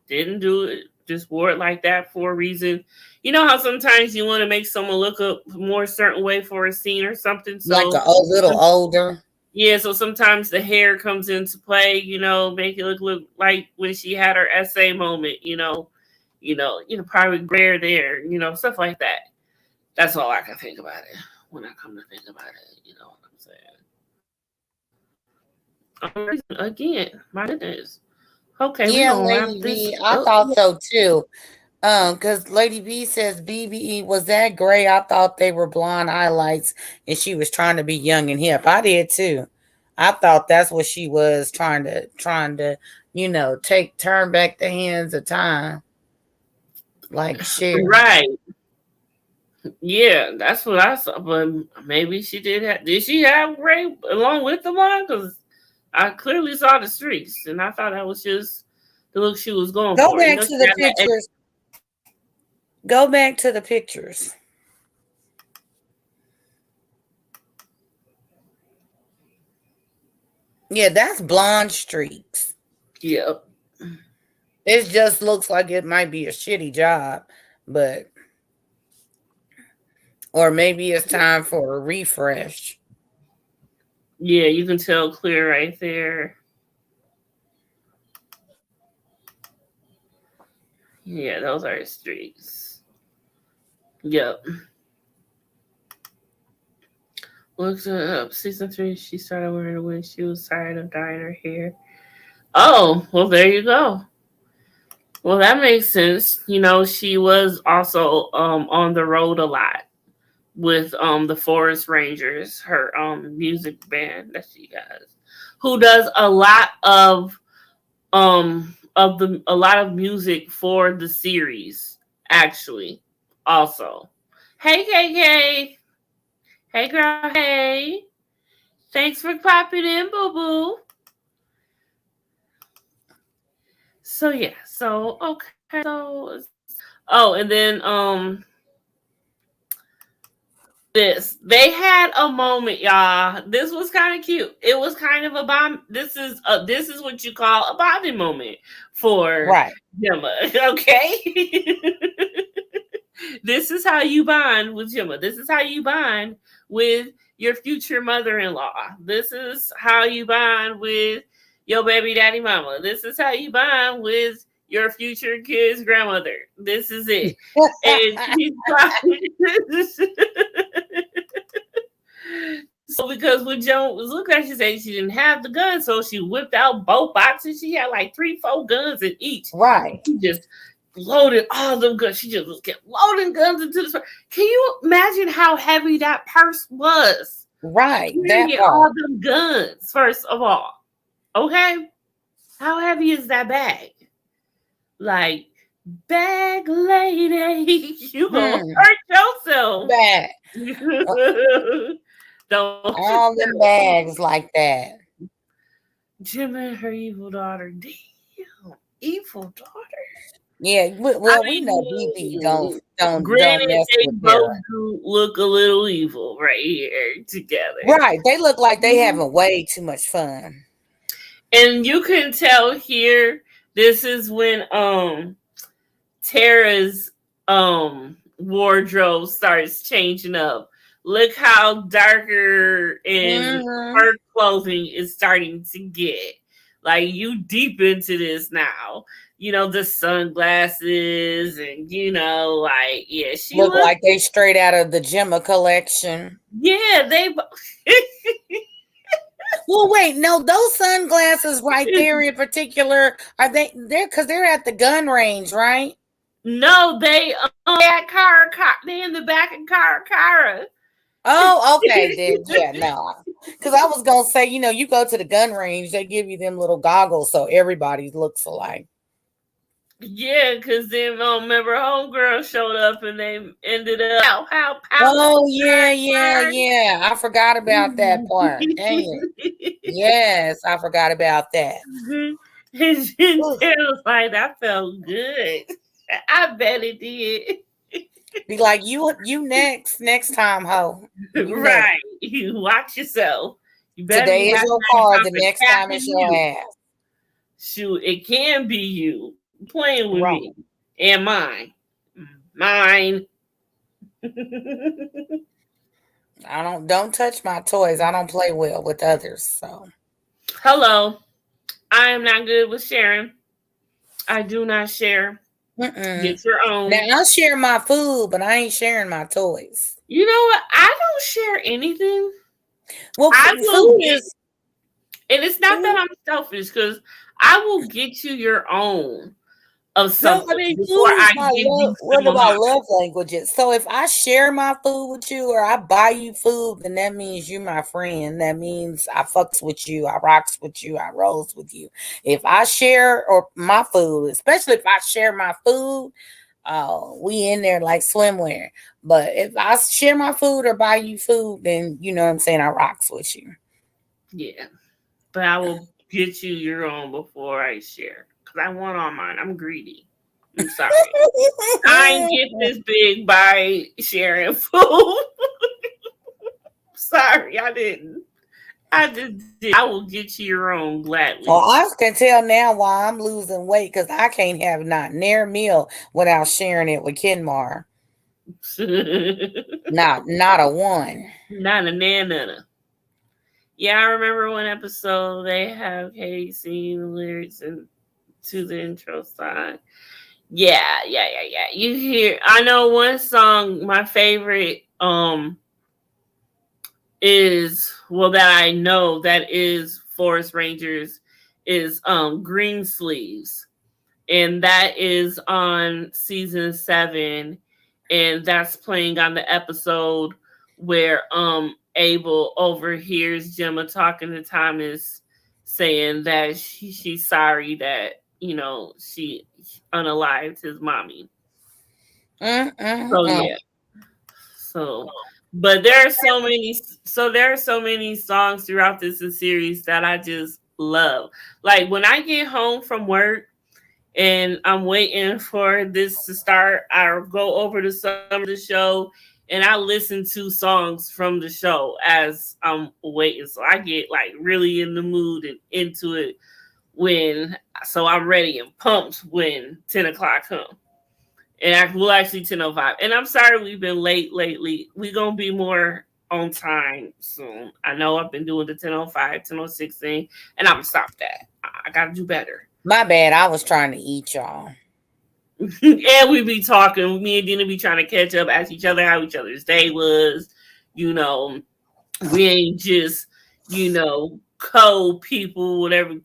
didn't do it. Just wore it like that for a reason. You know how sometimes you want to make someone look a more certain way for a scene or something. Like So a little older. yeah, so sometimes the hair comes into play. You know, make it look like when she had her essay moment. Probably gray there. You know, stuff like that. That's all I can think about it when I come to think about it. You know what I'm saying? Again, my goodness. Okay, we're Yeah, gonna wrap Lady this B, I up. thought so too. Because Lady B says BBE was that gray. I thought they were blonde highlights and she was trying to be young and hip. I did too. I thought that's what she was trying to, turn back the hands of time. Like shit. Right. Yeah, that's what I saw. But maybe she did have. Did she have gray along with the blonde? Because I clearly saw the streaks, and I thought that was just the look she was going Go for. back She to the had that. pictures. Go back to the pictures. Yeah, that's blonde streaks. Yep. It just looks like it might be a shitty job, but or maybe it's time for a refresh. Yeah, you can tell clear right there. Yeah, those are streaks. Yep. Looks up. Season 3, she started wearing it when she was tired of dyeing her hair. Oh, well, there you go. Well, that makes sense. You know, she was also on the road a lot with the Forest Rangers, her music band that she has, who does a lot of music for the series, actually. Also. Hey KK. Hey girl, hey. Thanks for popping in, boo boo. So yeah, so okay, so and then this. They had a moment, y'all. This was kind of cute. It was kind of a bomb. This is what you call a bonding moment for Right. Gemma. Okay. This is how you bond with Gemma. This is how you bond with your future mother-in-law. This is how you bond with your baby daddy mama. This is how you bond with your future kid's grandmother. This is it. And he's probably so because when Joan was looking at, she said she didn't have the gun, so she whipped out both boxes. She had like 3-4 guns in each. Right. She just loaded all them guns. She just kept loading guns into the store. Can you imagine how heavy that purse was? Right. Carrying all them guns, first of all. Okay? How heavy is that bag? Like, bag lady, you gonna hurt yourself. Bag. Don't all them bags like that. Jim and her evil daughter. Damn, evil daughter. Yeah, well, we know BB don't Granted, mess they with both her. do look a little evil right here together. Right, they look like they having way too much fun. And you can tell here, this is when Tara's wardrobe starts changing up. Look how darker and her clothing is starting to get. Like, you deep into this now. You know, the sunglasses and, you know, like, yeah, she look like they straight out of the Gemma collection. Yeah, they... Well, wait, no, those sunglasses right there in particular, are they there because they're at the gun range, right? No, they at Cara. They in the back of Cara. Oh, okay, then yeah, no. Because I was gonna say, you know, you go to the gun range, they give you them little goggles so everybody looks alike. Yeah, because then remember, homegirl showed up and they ended up how oh yeah. I forgot about that part. Dang it. Yes, I forgot about that. And it was like, that felt good. I bet it did. Be like, you next time, ho. Right. You watch yourself. You better today is your card, the next time it's your ass. Shoot, it can be you playing with me and mine. I don't touch my toys. I don't play well with others. So hello. I am not good with sharing. I do not share. Get your own. Now I'll share my food, but I ain't sharing my toys. You know what? I don't share anything. Well, food is, and it's not that I'm selfish, because I will get you your own of something. No, I mean, what about love languages? So if I share my food with you or I buy you food, then that means you're my friend. That means I fucks with you, I rocks with you, I rolls with you. If I share my food, especially if I share my food, we in there like swimwear. But if I share my food or buy you food, then you know what I'm saying, I rocks with you. Yeah, but I will get you your own before I share. I want all mine. I'm greedy. I'm sorry. I ain't get this big by sharing food. Sorry, I didn't. I just did. I will get you your own gladly. Well, I can tell now why I'm losing weight, because I can't have not near a meal without sharing it with Kenmar. not a one. Not a nana. Yeah, I remember one episode they have Katie singing the lyrics and to the intro song. Yeah. You hear, I know one song, my favorite is, well, that I know that is Forest Rangers, is Green Sleeves. And that is on season 7. And that's playing on the episode where Abel overhears Gemma talking to Thomas, saying that she's sorry that, you know, she unalived his mommy. So yeah. So, but there are so many songs throughout this series that I just love. Like when I get home from work and I'm waiting for this to start, I'll go over to some of the show and I listen to songs from the show as I'm waiting. So I get like really in the mood and into it so I'm ready and pumped when 10 o'clock comes. And we'll actually 10:05. And I'm sorry we've been late lately. We're gonna be more on time soon. I know I've been doing the 10:05, 10:06 thing, and I'm gonna stop that. I gotta do better. My bad. I was trying to eat y'all. And we be talking. Me and Dina be trying to catch up, ask each other how each other's day was. You know, we ain't just, co people, whatever,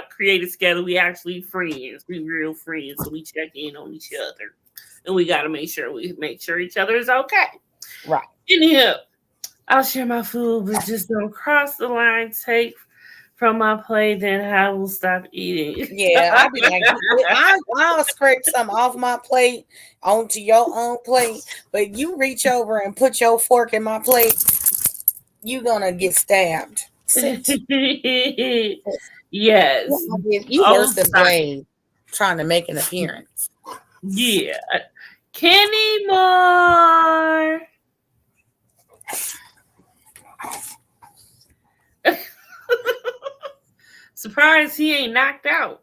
created together. We actually friends. We real friends. So we check in on each other. And we got to make sure each other is okay. Right. Anyhow, I'll share my food, but just don't cross the line. Take from my plate, then I will stop eating. Yeah, I'll be like, I'll scrape some off my plate onto your own plate, but you reach over and put your fork in my plate, you gonna get stabbed. Sit. Yes. You worse than Blade trying to make an appearance. Yeah. Kenny Moore. Surprised he ain't knocked out.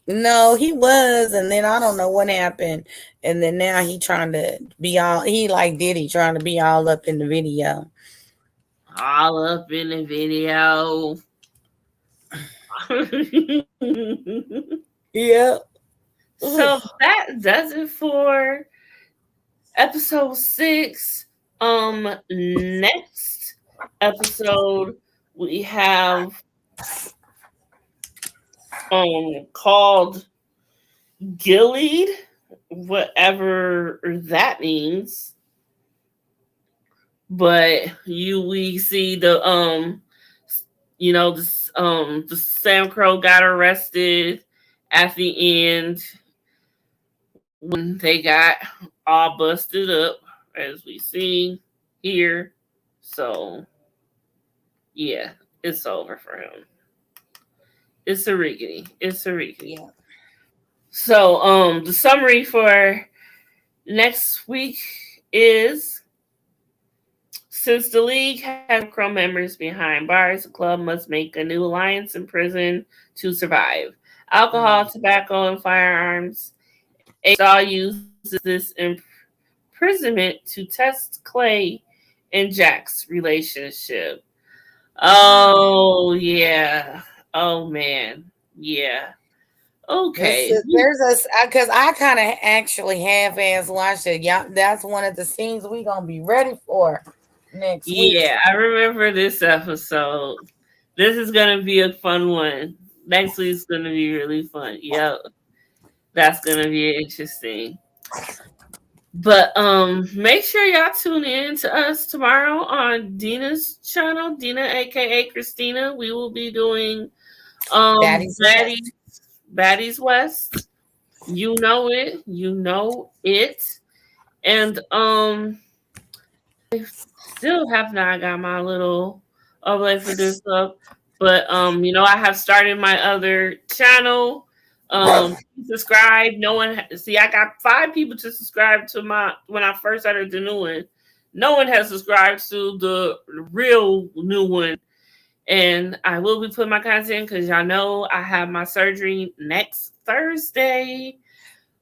No, he was, and then I don't know what happened, and then now he trying to be all, he like Diddy trying to be all up in the video. All up in the video. Yeah. So that does it for episode 6. Next episode we have called Gillied, whatever that means. But we see the the Sam Crow got arrested at the end when they got all busted up, as we see here. So yeah, it's over for him. It's a riggedy. Yeah. So the summary for next week is: since the League has Crow members behind bars, the club must make a new alliance in prison to survive. Alcohol, tobacco, and firearms. A-Star uses this imprisonment to test Clay and Jack's relationship. Oh, yeah. Oh, man. Yeah. Okay. Because I kind of actually half-ass watched it. Yeah, that's one of the scenes we're going to be ready for next week. Yeah, I remember this episode. This is going to be a fun one. Next week's going to be really fun. Yep. That's going to be interesting. But make sure y'all tune in to us tomorrow on Dina's channel, Dina aka Christina. We will be doing Baddies West. You know it. And I still have not got my little upload for this up. But I have started my other channel. Subscribe. No one I got 5 people to subscribe to when I first started the new one. No one has subscribed to the real new one. And I will be putting my content because y'all know I have my surgery next Thursday.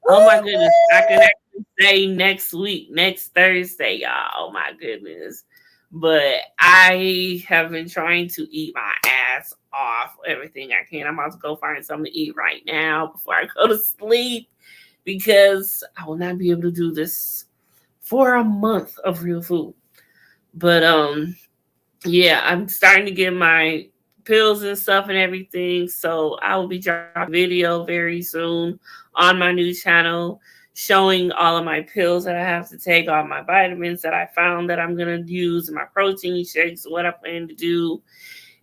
Oh my goodness. I can actually say next week, next Thursday, y'all. Oh my goodness. But I have been trying to eat my ass off everything I can. I'm about to go find something to eat right now before I go to sleep because I will not be able to do this for a month of real food. But yeah, I'm starting to get my pills and stuff and everything. So I will be dropping a video very soon on my new channel showing all of my pills that I have to take, all my vitamins that I found that I'm going to use, and my protein shakes, what I plan to do,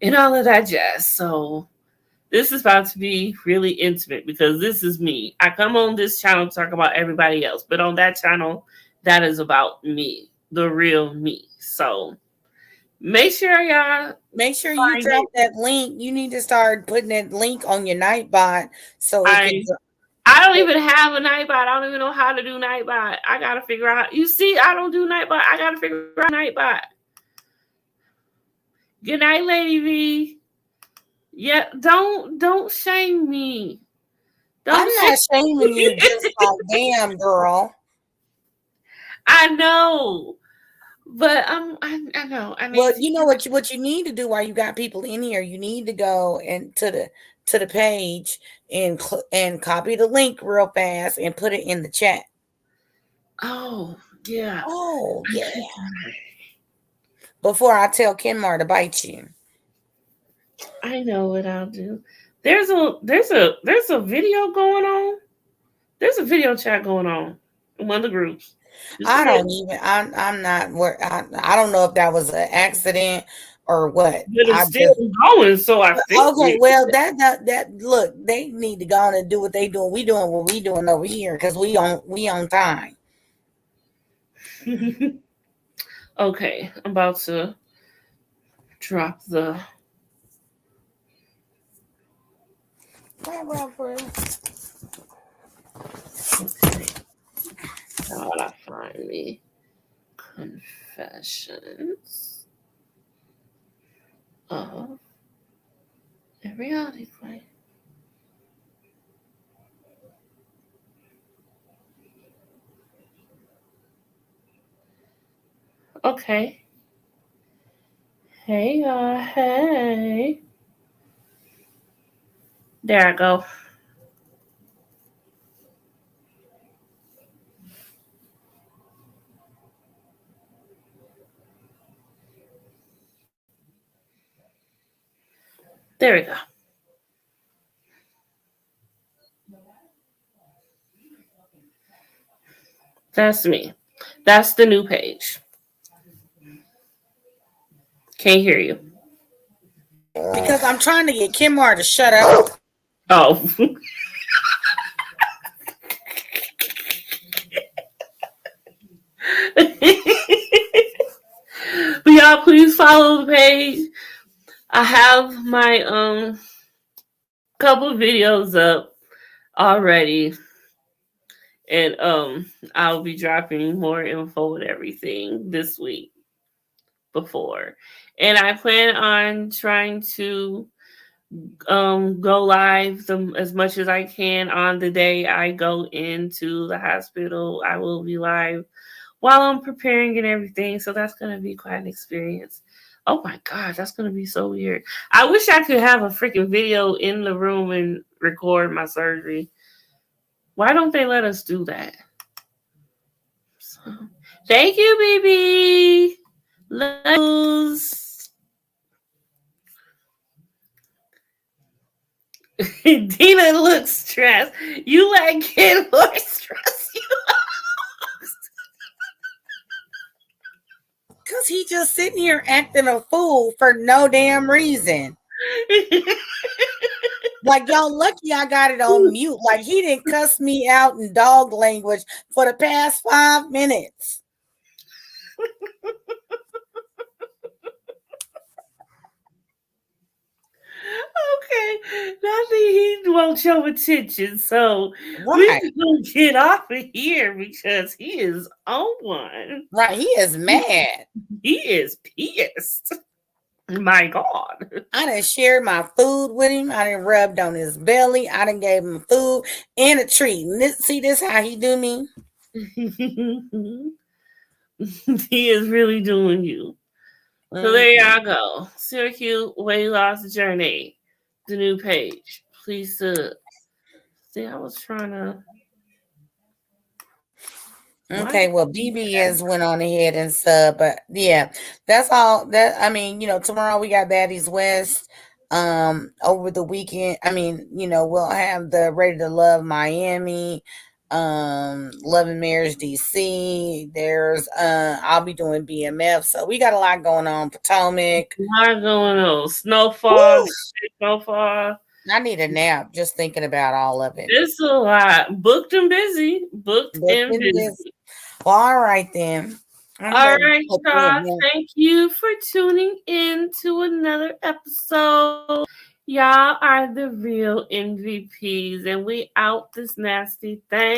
and all of that jazz. So this is about to be really intimate because this is me. I come on this channel to talk about everybody else, but on that channel, that is about me, the real me. So make sure you drop that link. You need to start putting that link on your Nightbot so I don't even have a Nightbot. I don't even know how to do Nightbot. I gotta figure out. You see, I don't do Nightbot. I gotta figure out Nightbot. Good night, Lady V. Yeah, don't shame me. I'm Don't not shame shaming you, me. just like, damn, girl. I know, but I know. I Well, need to you know get. what you need to do while you got people in here. You need to go and to the page and and copy the link real fast and put it in the chat. Oh yeah, Oh I yeah! could try. Before I tell Kenmar to bite you. I know what I'll do. There's a video going on. There's a video chat going on in one of the groups. Just I forget, don't even. I'm not. I don't know if that was an accident or what. but I it's still just going. So I think okay. Well, that look. They need to go on and do what they doing. We doing what we doing over here because we on time. okay, I'm about to drop the. Okay, how would I find me confessions of a reality play? Okay. Hey, hey. There I go. There we go. That's me. That's the new page. Can't hear you. Because I'm trying to get Kenmar to shut up. Oh. But y'all, please follow the page. I have my couple videos up already, and I'll be dropping more info and everything this week before, and I plan on trying to go live as much as I can on the day I go into the hospital. I will be live while I'm preparing and everything. So that's gonna be quite an experience. Oh my gosh, that's gonna be so weird. I wish I could have a freaking video in the room and record my surgery. Why don't they let us do that? So, thank you, baby. Loves. Dina looks stressed. You let kid more stress you. Because he just sitting here acting a fool for no damn reason. Like, y'all lucky I got it on mute. Like, he didn't cuss me out in dog language for the past 5 minutes. Okay, I think he won't show attention, so we Right. can get off of here because he is on one. Right. He is mad. He is pissed. My God. I done shared my food with him. I done rubbed on his belly. I done gave him food and a treat. And see this how he do me? He is really doing you. So there y'all go. Syracuse Weight Loss Journey. The new page. Please see, I was trying to. Okay, well, BBS went on ahead and sub, but yeah, that's all. That I mean, tomorrow we got Baddies West. Over the weekend, I mean, we'll have the Ready to Love Miami, Love and Marriage DC. There's I'll be doing BMF, so we got a lot going on. Potomac. Not going on. Snowfall. Woo! Snowfall. I need a nap just thinking about all of it. It's a lot. Booked and busy. Booked and busy. Well, all right then. All right, y'all. Thank you for tuning in to another episode. Y'all are the real MVPs, and we out this nasty thing.